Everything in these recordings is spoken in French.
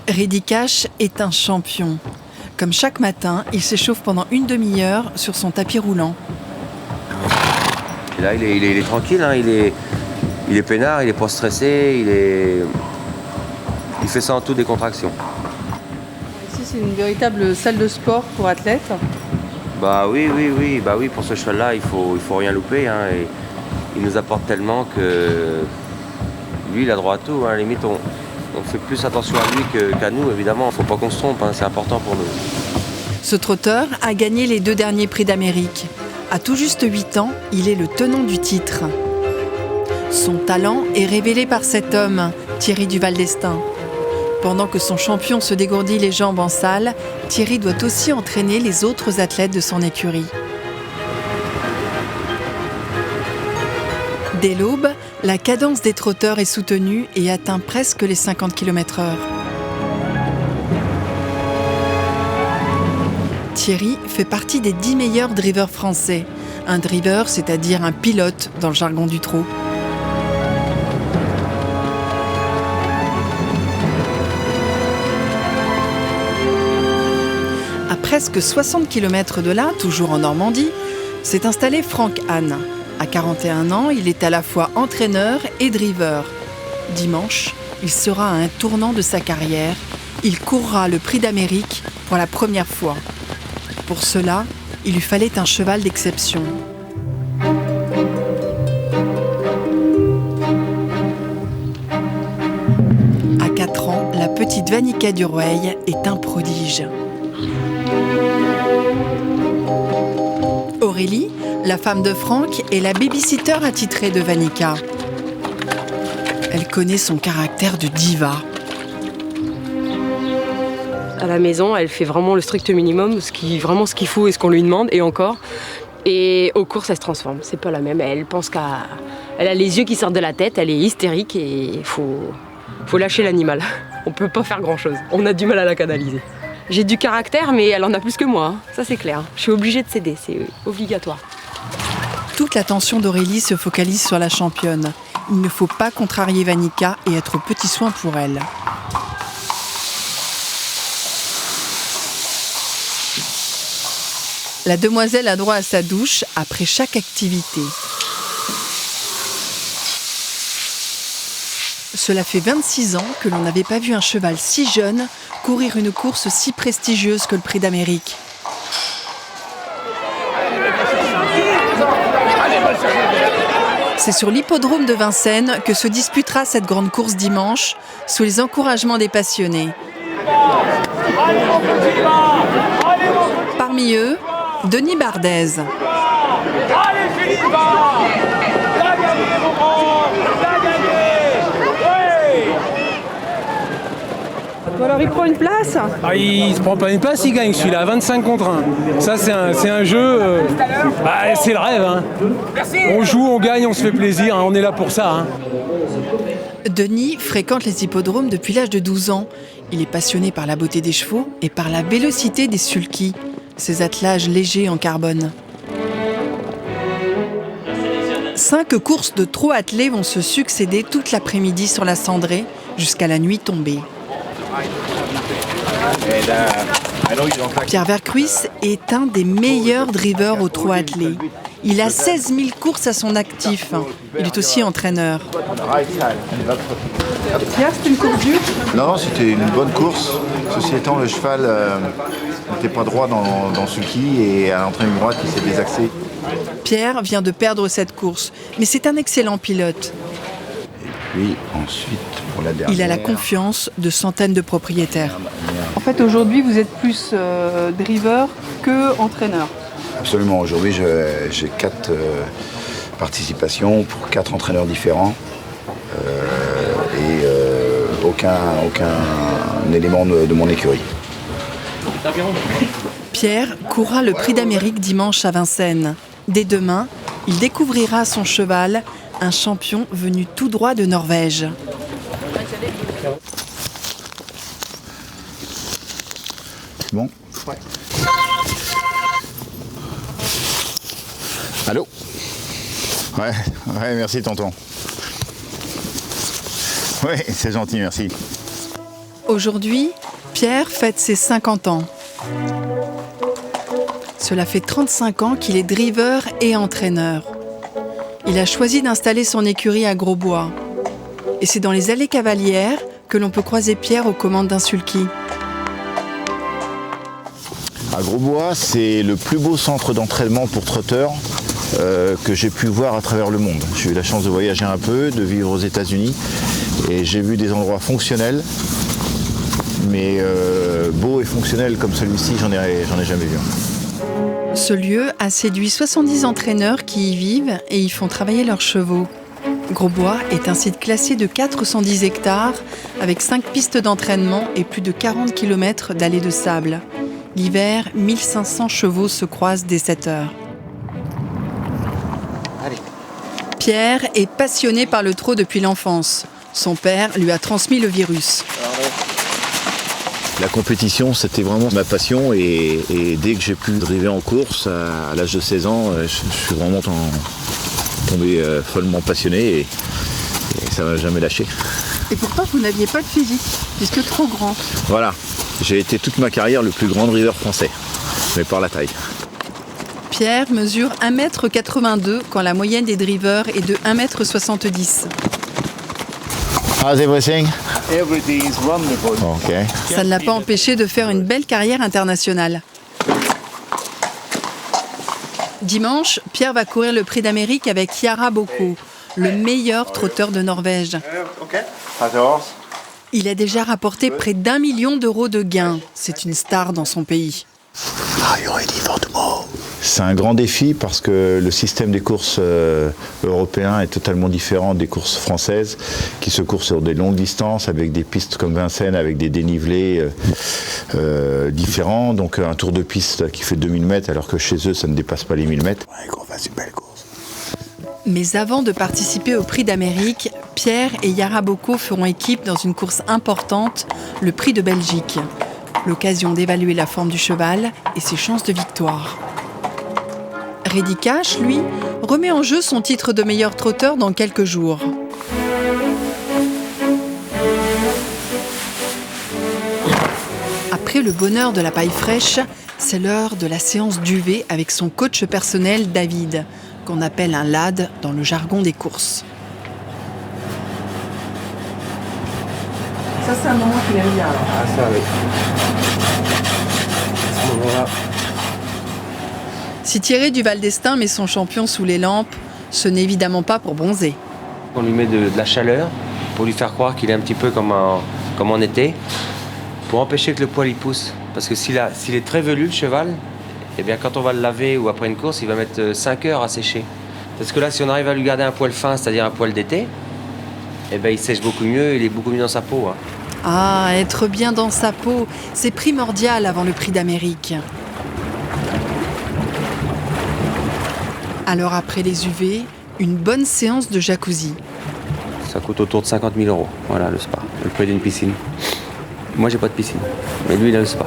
Reddy Cash est un champion. Comme chaque matin, il s'échauffe pendant une demi-heure sur son tapis roulant. Et là, il est tranquille, hein, il est peinard, il est pas stressé, il fait ça en toute décontraction. Ici, c'est une véritable salle de sport pour athlètes. Bah oui, pour ce cheval-là, il faut rien louper, hein, et il nous apporte tellement que lui, il a droit à tout, hein, à la limite, on fait plus attention à lui qu'à nous, évidemment. Faut pas qu'on se trompe, hein, c'est important pour nous. Ce trotteur a gagné les 2 derniers prix d'Amérique. À tout juste 8 ans, il est le tenant du titre. Son talent est révélé par cet homme, Thierry Duval d'Estaing. Pendant que son champion se dégourdit les jambes en salle, Thierry doit aussi entraîner les autres athlètes de son écurie. Dès l'aube, la cadence des trotteurs est soutenue et atteint presque les 50 km/h. Thierry fait partie des 10 meilleurs drivers français. Un driver, c'est-à-dire un pilote dans le jargon du trot. À presque 60 km de là, toujours en Normandie, s'est installé Franck Hahn. À 41 ans, il est à la fois entraîneur et driver. Dimanche, il sera à un tournant de sa carrière. Il courra le Prix d'Amérique pour la première fois. Pour cela, il lui fallait un cheval d'exception. À 4 ans, la petite Vanica Durueil est un prodige. Aurélie, la femme de Franck, est la baby-sitter attitrée de Vanica. Elle connaît son caractère de diva. À la maison, elle fait vraiment le strict minimum, ce qu'il faut et ce qu'on lui demande, et encore. Et aux courses, elle se transforme. C'est pas la même. Elle a les yeux qui sortent de la tête, elle est hystérique et il faut lâcher l'animal. On peut pas faire grand-chose. On a du mal à la canaliser. J'ai du caractère, mais elle en a plus que moi. Hein. Ça, c'est clair. Je suis obligée de céder, c'est obligatoire. Toute l'attention d'Aurélie se focalise sur la championne. Il ne faut pas contrarier Vanica et être aux petits soins pour elle. La demoiselle a droit à sa douche après chaque activité. Cela fait 26 ans que l'on n'avait pas vu un cheval si jeune courir une course si prestigieuse que le Prix d'Amérique. C'est sur l'hippodrome de Vincennes que se disputera cette grande course dimanche, sous les encouragements des passionnés. Parmi eux, Denis Bardez. Alors il prend une place. Il se prend pas une place, il gagne celui-là, 25 contre 1. Ça c'est un jeu, c'est le rêve. Hein. On joue, on gagne, on se fait plaisir, hein. On est là pour ça. Hein. Denis fréquente les hippodromes depuis l'âge de 12 ans. Il est passionné par la beauté des chevaux et par la vélocité des sulky, ces attelages légers en carbone. 5 courses de trot attelés vont se succéder toute l'après-midi sur la cendrée jusqu'à la nuit tombée. Pierre Vercruis est un des meilleurs drivers au trot attelé. Il a 16 000 courses à son actif. Il est aussi entraîneur. Pierre, c'était une course dure ? Non, c'était une bonne course. Ceci étant, le cheval n'était pas droit dans sulky et a entraîné une droite qui s'est désaxée. Pierre vient de perdre cette course, mais c'est un excellent pilote. Et puis ensuite, pour la dernière... Il a la confiance de centaines de propriétaires. En fait, aujourd'hui, vous êtes plus driver que entraîneur. Absolument. Aujourd'hui, j'ai 4 participations pour 4 entraîneurs différents et aucun élément de mon écurie. Pierre courra le Prix d'Amérique dimanche à Vincennes. Dès demain, il découvrira son cheval, un champion venu tout droit de Norvège. Bon. Ouais. Allô ? Ouais, merci tonton. Ouais, c'est gentil, merci. Aujourd'hui, Pierre fête ses 50 ans. Cela fait 35 ans qu'il est driver et entraîneur. Il a choisi d'installer son écurie à Grosbois. Et c'est dans les allées Cavalières que l'on peut croiser Pierre aux commandes d'un sulky. À Grosbois, c'est le plus beau centre d'entraînement pour trotteurs que j'ai pu voir à travers le monde. J'ai eu la chance de voyager un peu, de vivre aux États-Unis et j'ai vu des endroits fonctionnels, mais beaux et fonctionnels comme celui-ci, j'en ai jamais vu. Ce lieu a séduit 70 entraîneurs qui y vivent et y font travailler leurs chevaux. Grosbois est un site classé de 410 hectares avec 5 pistes d'entraînement et plus de 40 km d'allées de sable. L'hiver, 1500 chevaux se croisent dès 7 heures. Allez. Pierre est passionné par le trot depuis l'enfance. Son père lui a transmis le virus. La compétition, c'était vraiment ma passion et dès que j'ai pu driver en course, à l'âge de 16 ans, je suis vraiment tombé follement passionné et ça ne m'a jamais lâché. Et pourtant, vous n'aviez pas de physique, puisque trop grand. Voilà, j'ai été toute ma carrière le plus grand driver français, mais par la taille. Pierre mesure 1,82 m quand la moyenne des drivers est de 1,70 m. How's everything? Everything is wonderful. Okay. Ça ne l'a pas empêché de faire une belle carrière internationale. Dimanche, Pierre va courir le Prix d'Amérique avec Yara Boko, le meilleur trotteur de Norvège. Il a déjà rapporté près d'1 million d'euros de gains. C'est une star dans son pays. C'est un grand défi parce que le système des courses européens est totalement différent des courses françaises qui se courent sur des longues distances avec des pistes comme Vincennes avec des dénivelés différents. Donc un tour de piste qui fait 2000 mètres alors que chez eux ça ne dépasse pas les 1000 mètres. Ouais, qu'on fasse une belle course. Mais avant de participer au Prix d'Amérique, Pierre et Yara Boko feront équipe dans une course importante, le Prix de Belgique. L'occasion d'évaluer la forme du cheval et ses chances de victoire. Reddy Cash, lui, remet en jeu son titre de meilleur trotteur dans quelques jours. Après le bonheur de la paille fraîche, c'est l'heure de la séance d'UV avec son coach personnel David, qu'on appelle un lad dans le jargon des courses. Ça, c'est un moment qu'il aime bien. Ah ça oui. À ce moment-là. Si Thierry Duval d'Estaing met son champion sous les lampes, ce n'est évidemment pas pour bronzer. On lui met de la chaleur pour lui faire croire qu'il est un petit peu comme en été, pour empêcher que le poil y pousse. Parce que s'il est très velu le cheval, eh bien quand on va le laver ou après une course, il va mettre 5 heures à sécher. Parce que là, si on arrive à lui garder un poil fin, c'est-à-dire un poil d'été, eh bien il sèche beaucoup mieux, il est beaucoup mieux dans sa peau. Hein. Ah, être bien dans sa peau, c'est primordial avant le Prix d'Amérique. Alors après les UV, une bonne séance de jacuzzi. Ça coûte autour de 50 000 €, voilà le spa, le prix d'une piscine. Moi j'ai pas de piscine, mais lui il a le spa.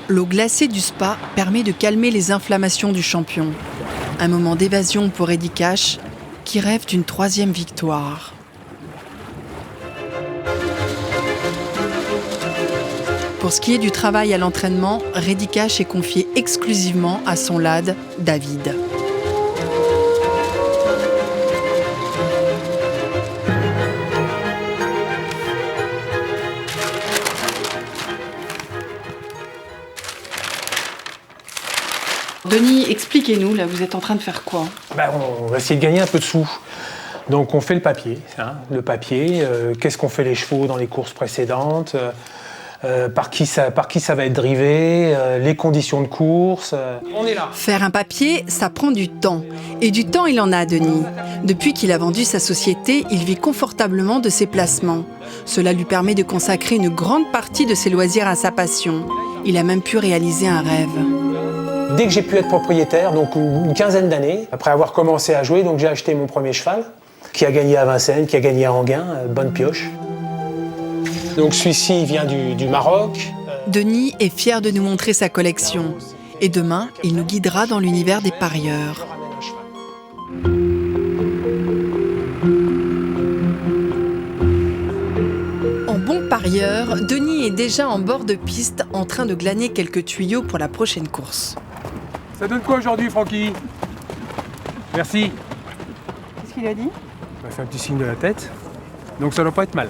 L'eau glacée du spa permet de calmer les inflammations du champion. Un moment d'évasion pour Reddy Cash, qui rêve d'une 3e victoire. Pour ce qui est du travail à l'entraînement, Reddy Cash est confié exclusivement à son lad, David. Denis, expliquez-nous, là, vous êtes en train de faire quoi ? On va essayer de gagner un peu de sous. Donc on fait le papier. Qu'est-ce qu'ont fait les chevaux dans les courses précédentes par qui ça va être drivé, les conditions de course. On est là. Faire un papier, ça prend du temps. Et du temps, il en a, Denis. Depuis qu'il a vendu sa société, il vit confortablement de ses placements. Cela lui permet de consacrer une grande partie de ses loisirs à sa passion. Il a même pu réaliser un rêve. Dès que j'ai pu être propriétaire, donc une quinzaine d'années, après avoir commencé à jouer, donc j'ai acheté mon premier cheval, qui a gagné à Vincennes, qui a gagné à Enghien, bonne pioche. Donc celui-ci il vient du Maroc. Denis est fier de nous montrer sa collection. Et demain, il nous guidera dans l'univers des parieurs. En bon parieur, parieur, Denis est déjà en bord de piste en train de glaner quelques tuyaux pour la prochaine course. Ça donne quoi aujourd'hui, Francky? Merci. Qu'est-ce qu'il a dit? On m'a fait un petit signe de la tête. Donc ça doit pas être mal.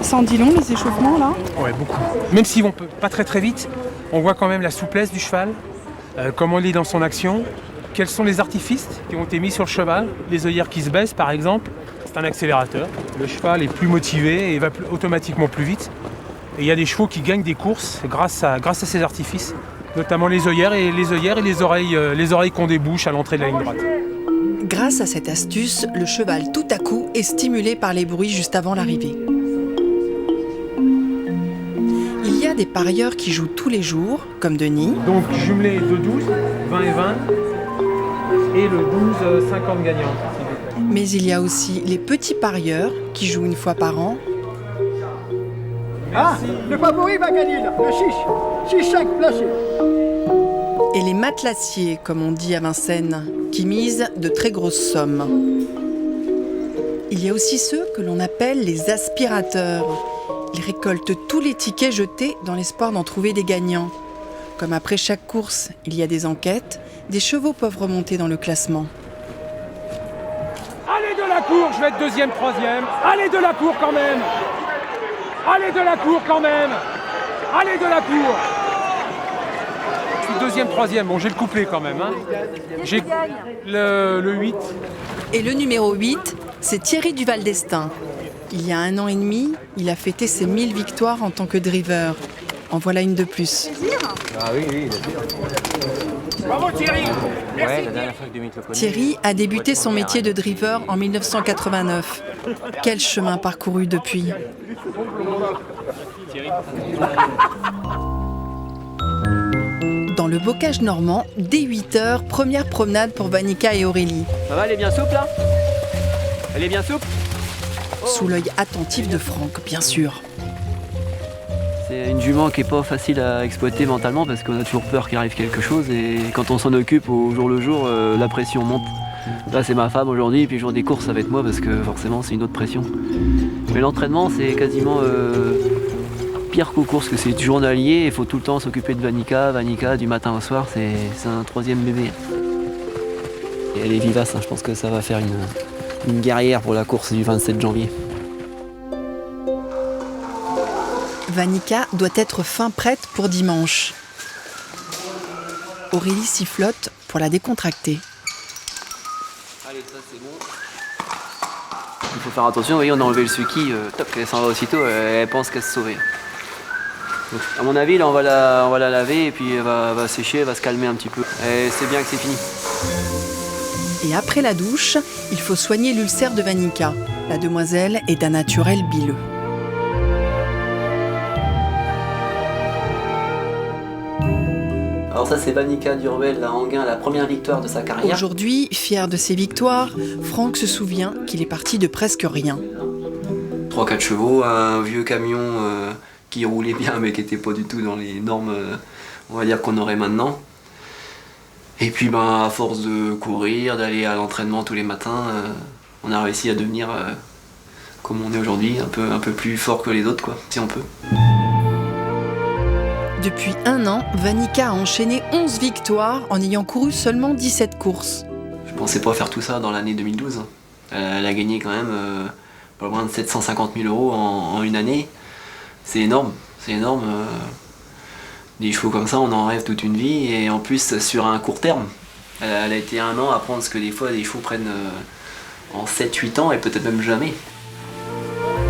Ça en dit long, les échauffements, là? Ouais, beaucoup. Même s'ils vont pas très vite, on voit quand même la souplesse du cheval, comment il est dans son action, quels sont les artifices qui ont été mis sur le cheval, les œillères qui se baissent par exemple. C'est un accélérateur. Le cheval est plus motivé et va automatiquement plus vite. Et il y a des chevaux qui gagnent des courses grâce à ces artifices, notamment les œillères et les oreilles qu'on débouche à l'entrée de la ligne droite. Grâce à cette astuce, le cheval tout à coup est stimulé par les bruits juste avant l'arrivée. Il y a des parieurs qui jouent tous les jours, comme Denis. Donc jumelé 2-12, 20 et 20, et le 12-50 gagnant. Mais il y a aussi les petits parieurs qui jouent une fois par an. Ah, le favori va gagner là, le 6-5 placé. Et les matelassiers, comme on dit à Vincennes, qui misent de très grosses sommes. Il y a aussi ceux que l'on appelle les aspirateurs. Ils récoltent tous les tickets jetés dans l'espoir d'en trouver des gagnants. Comme après chaque course, il y a des enquêtes, des chevaux peuvent remonter dans le classement. Allez de la cour, je vais être deuxième, troisième. Allez de la cour quand même. Allez de la cour quand même. Allez de la cour. Je suis deuxième, troisième. Bon, j'ai le couplet quand même. Hein. J'ai le 8. Et le numéro 8, c'est Thierry Duval d'Estaing. Il y a 1 an et demi, il a fêté ses 1000 victoires en tant que driver. En voilà une de plus. Ah oui, Bravo Thierry. ouais, la dernière fois que Denis le connaît. Thierry a débuté son métier de driver en 1989. Quel chemin parcouru depuis. Dans le bocage normand, dès 8h, première promenade pour Vanica et Aurélie. Ça va, elle est bien souple là? Elle est bien souple? Sous l'œil attentif de Franck, bien sûr. C'est une jument qui est pas facile à exploiter mentalement parce qu'on a toujours peur qu'il arrive quelque chose et quand on s'en occupe au jour le jour, la pression monte. Là c'est ma femme aujourd'hui et puis le jour des courses ça va être moi parce que forcément c'est une autre pression. Mais l'entraînement c'est quasiment pire qu'aux courses, que c'est journalier, il faut tout le temps s'occuper de Vanica du matin au soir, c'est un troisième bébé. Et elle est vivace, hein, je pense que ça va faire une guerrière pour la course du 27 janvier. Vanica doit être fin prête pour dimanche. Aurélie sifflote pour la décontracter. Allez, ça c'est bon. Il faut faire attention, vous voyez, on a enlevé le suki, top, elle s'en va aussitôt, elle pense qu'elle se sauver. Donc, à mon avis, là on va la laver et puis elle va sécher, elle va se calmer un petit peu. Et c'est bien que c'est fini. Et après la douche, il faut soigner l'ulcère de Vanica. La demoiselle est d'un naturel bileux. Alors ça c'est Vanica Durbel, la Anguin, la première victoire de sa carrière. Aujourd'hui, fier de ses victoires, Franck se souvient qu'il est parti de presque rien. 3-4 chevaux, un vieux camion qui roulait bien mais qui n'était pas du tout dans les normes on va dire qu'on aurait maintenant. Et puis ben, à force de courir, d'aller à l'entraînement tous les matins, on a réussi à devenir comme on est aujourd'hui, un peu plus fort que les autres quoi, si on peut. Depuis 1 an, Vanica a enchaîné 11 victoires en ayant couru seulement 17 courses. Je pensais pas faire tout ça dans l'année 2012. Elle a gagné quand même pas loin de 750 000 € en une année. C'est énorme, c'est énorme. Des chevaux comme ça, on en rêve toute une vie et en plus sur un court terme. Elle a été 1 an à prendre ce que des fois des chevaux prennent en 7-8 ans et peut-être même jamais.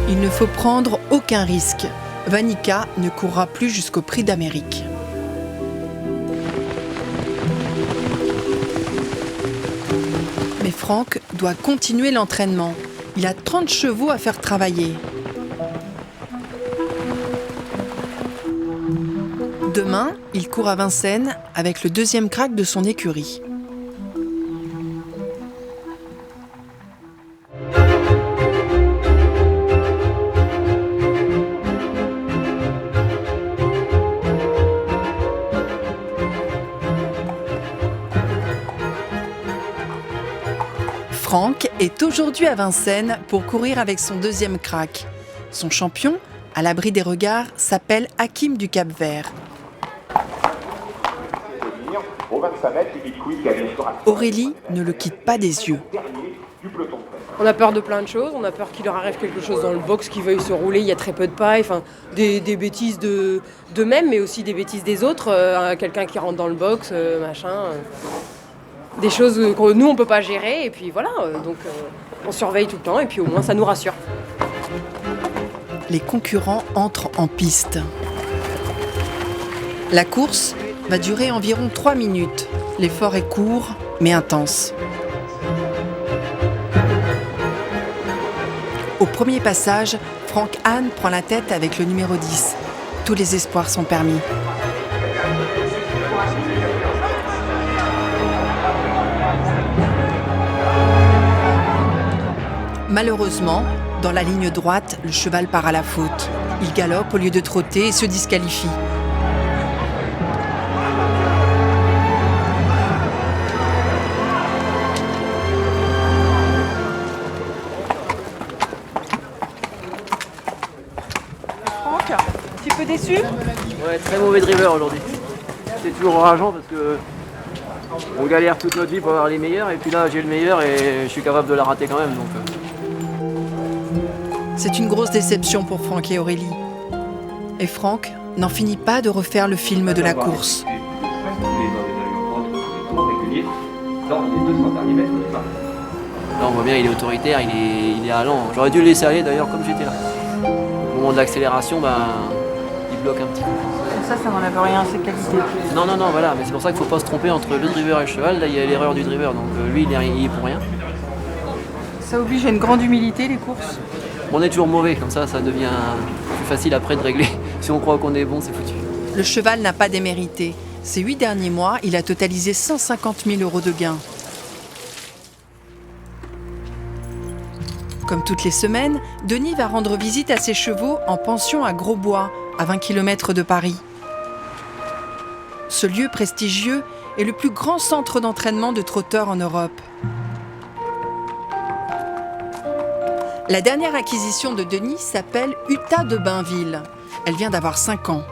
Il ne faut prendre aucun risque. Vanica ne courra plus jusqu'au Prix d'Amérique. Mais Franck doit continuer l'entraînement. Il a 30 chevaux à faire travailler. Demain, il court à Vincennes avec le 2e crack de son écurie. Franck est aujourd'hui à Vincennes pour courir avec son deuxième crack. Son champion, à l'abri des regards, s'appelle Hakim du Cap-Vert. Aurélie ne le quitte pas des yeux. On a peur de plein de choses, on a peur qu'il leur arrive quelque chose dans le box, qu'ils veuillent se rouler, il y a très peu de paille, enfin, des bêtises d'eux-mêmes, mais aussi des bêtises des autres, quelqu'un qui rentre dans le box, des choses que nous on peut pas gérer, et puis voilà, donc on surveille tout le temps, et puis au moins ça nous rassure. Les concurrents entrent en piste. La course va durer environ 3 minutes. L'effort est court, mais intense. Au premier passage, Franck Hahn prend la tête avec le numéro 10. Tous les espoirs sont permis. Malheureusement, dans la ligne droite, le cheval part à la faute. Il galope au lieu de trotter et se disqualifie. Franck, un petit peu déçu ? Ouais, très mauvais driver aujourd'hui. C'est toujours rageant parce que on galère toute notre vie pour avoir les meilleurs, et puis là j'ai le meilleur et je suis capable de la rater quand même. Donc, C'est une grosse déception pour Franck et Aurélie. Et Franck n'en finit pas de refaire le film de la course. Là on voit bien, il est autoritaire, il est allant. J'aurais dû le laisser aller d'ailleurs comme j'étais là. Au moment de l'accélération, il bloque un petit peu. Ça n'enlève rien à ses qualités. Non, voilà, mais c'est pour ça qu'il ne faut pas se tromper entre le driver et le cheval. Là il y a l'erreur du driver, donc lui il est pour rien. Ça oblige à une grande humilité, les courses. On est toujours mauvais, comme ça devient plus facile après de régler. Si on croit qu'on est bon, c'est foutu. Le cheval n'a pas démérité. Ces 8 derniers mois, il a totalisé 150 000 € de gains. Comme toutes les semaines, Denis va rendre visite à ses chevaux en pension à Grosbois, à 20 km de Paris. Ce lieu prestigieux est le plus grand centre d'entraînement de trotteurs en Europe. La dernière acquisition de Denis s'appelle Uta de Bainville. Elle vient d'avoir 5 ans.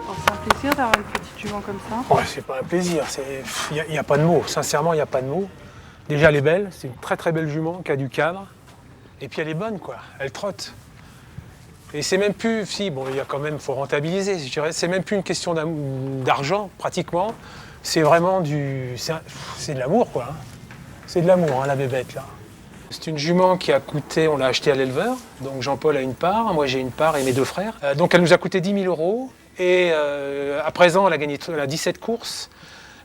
C'est un plaisir d'avoir une petite jument comme ça. Ouais, c'est pas un plaisir, il n'y a pas de mots, sincèrement il n'y a pas de mots. Déjà elle est belle, c'est une très très belle jument qui a du cadre. Et puis elle est bonne quoi, elle trotte. Et c'est même plus, il y a quand même, faut rentabiliser, je dirais, c'est même plus une question d'argent pratiquement. C'est vraiment c'est de l'amour quoi. C'est de l'amour la bébête là. C'est une jument qui a coûté, on l'a achetée à l'éleveur, donc Jean-Paul a une part, moi j'ai une part et mes 2 frères. Donc elle nous a coûté 10 000 €. Et à présent, elle a 17 courses.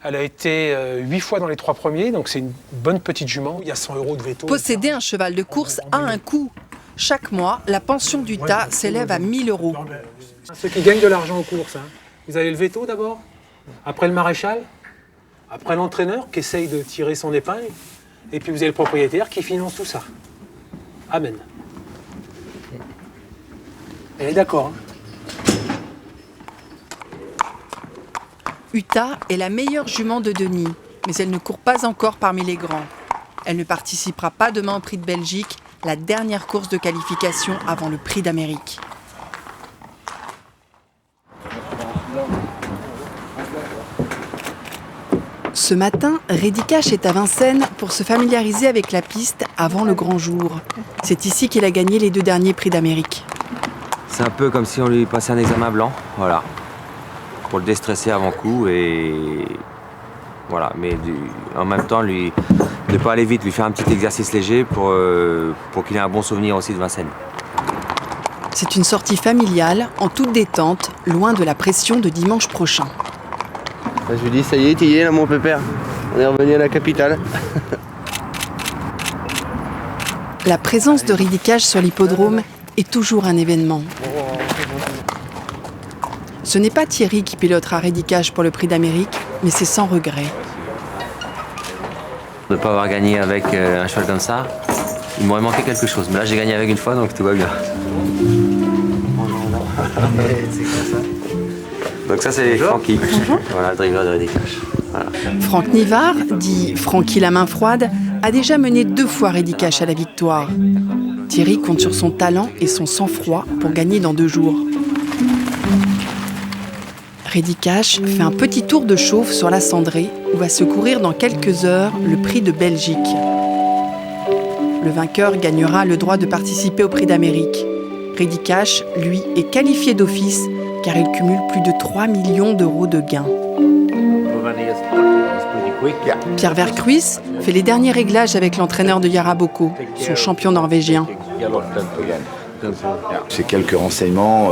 Elle a été 8 fois dans les 3 premiers, donc c'est une bonne petite jument. Il y a 100 € de veto. Posséder un cheval de course a un coût. Chaque mois, la pension d'Uta s'élève à 1 000 €. Ceux qui gagnent de l'argent en course, vous avez le veto d'abord, après le maréchal, après l'entraîneur qui essaye de tirer son épingle, et puis vous avez le propriétaire qui finance tout ça. Amen. Elle est d'accord. Uta est la meilleure jument de Denis, mais elle ne court pas encore parmi les grands. Elle ne participera pas demain au Prix de Belgique, la dernière course de qualification avant le Prix d'Amérique. Ce matin, Reddy Cash est à Vincennes pour se familiariser avec la piste avant le grand jour. C'est ici qu'il a gagné les 2 derniers Prix d'Amérique. C'est un peu comme si on lui passait un examen blanc, voilà. Pour le déstresser avant coup et voilà, mais en même temps ne pas aller vite, lui faire un petit exercice léger pour qu'il ait un bon souvenir aussi de Vincennes. C'est une sortie familiale, en toute détente, loin de la pression de dimanche prochain. Je lui dis, ça y est, t'y es là mon pépère, on est revenu à la capitale. La présence de Reddy Cash sur l'hippodrome est toujours un événement. Ce n'est pas Thierry qui pilotera Reddy Cash pour le Prix d'Amérique, mais c'est sans regret. De ne pas avoir gagné avec un cheval comme ça, il m'aurait manqué quelque chose. Mais là, j'ai gagné avec une fois, donc tout va bien. C'est comme ça. Donc ça, c'est Francky. Voilà, le driver de Reddy Cash. Voilà. Franck Nivard, dit Francky la main froide, a déjà mené 2 fois Reddy Cash à la victoire. Thierry compte sur son talent et son sang-froid pour gagner dans 2 jours. Reddy Cash fait un petit tour de chauffe sur la cendrée où va se courir dans quelques heures le prix de Belgique. Le vainqueur gagnera le droit de participer au prix d'Amérique. Reddy Cash, lui, est qualifié d'office car il cumule plus de 3 millions d'euros de gains. Pierre Verkruis fait les derniers réglages avec l'entraîneur de Yara Boko, son champion norvégien. C'est quelques renseignements,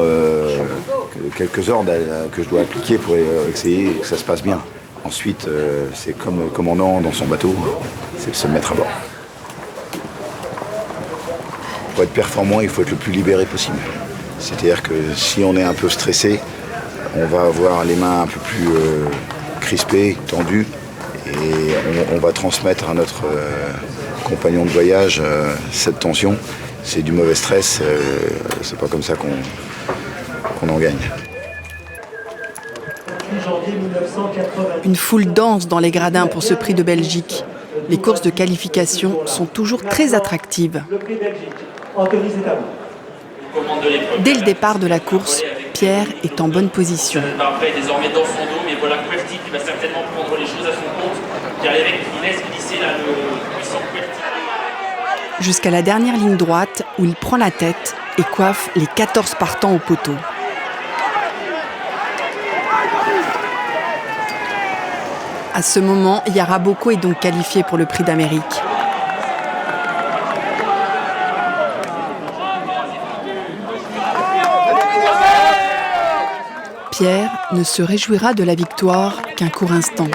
quelques ordres que je dois appliquer pour essayer que ça se passe bien. Ensuite, c'est comme commandant dans son bateau, c'est de se mettre à bord. Pour être performant, il faut être le plus libéré possible. C'est-à-dire que si on est un peu stressé, on va avoir les mains un peu plus crispées, tendues, et on va transmettre à notre compagnon de voyage cette tension. C'est du mauvais stress, c'est pas comme ça qu'on en gagne. Une foule danse dans les gradins pour ce prix de Belgique. Les courses de qualification sont toujours très attractives. Dès le départ de la course, Pierre est en bonne position. Après, désormais dans son dos, mais voilà Querty qui va certainement prendre les choses à son compte, car il laisse glisser là le puissant Querty. Jusqu'à la dernière ligne droite où il prend la tête et coiffe les 14 partants au poteau. À ce moment, Yara Boko est donc qualifié pour le prix d'Amérique. Pierre ne se réjouira de la victoire qu'un court instant.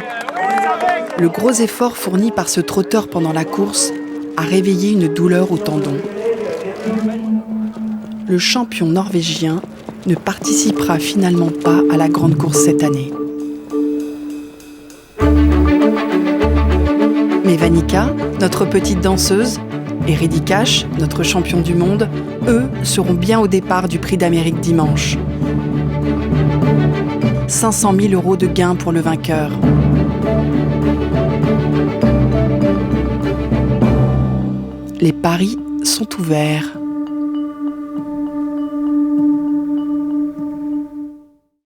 Le gros effort fourni par ce trotteur pendant la course a réveillé une douleur au tendon. Le champion norvégien ne participera finalement pas à la grande course cette année. Mais Vanica, notre petite danseuse, et Reddy Cash, notre champion du monde, eux, seront bien au départ du prix d'Amérique dimanche. 500 000 € de gains pour le vainqueur. Les paris sont ouverts.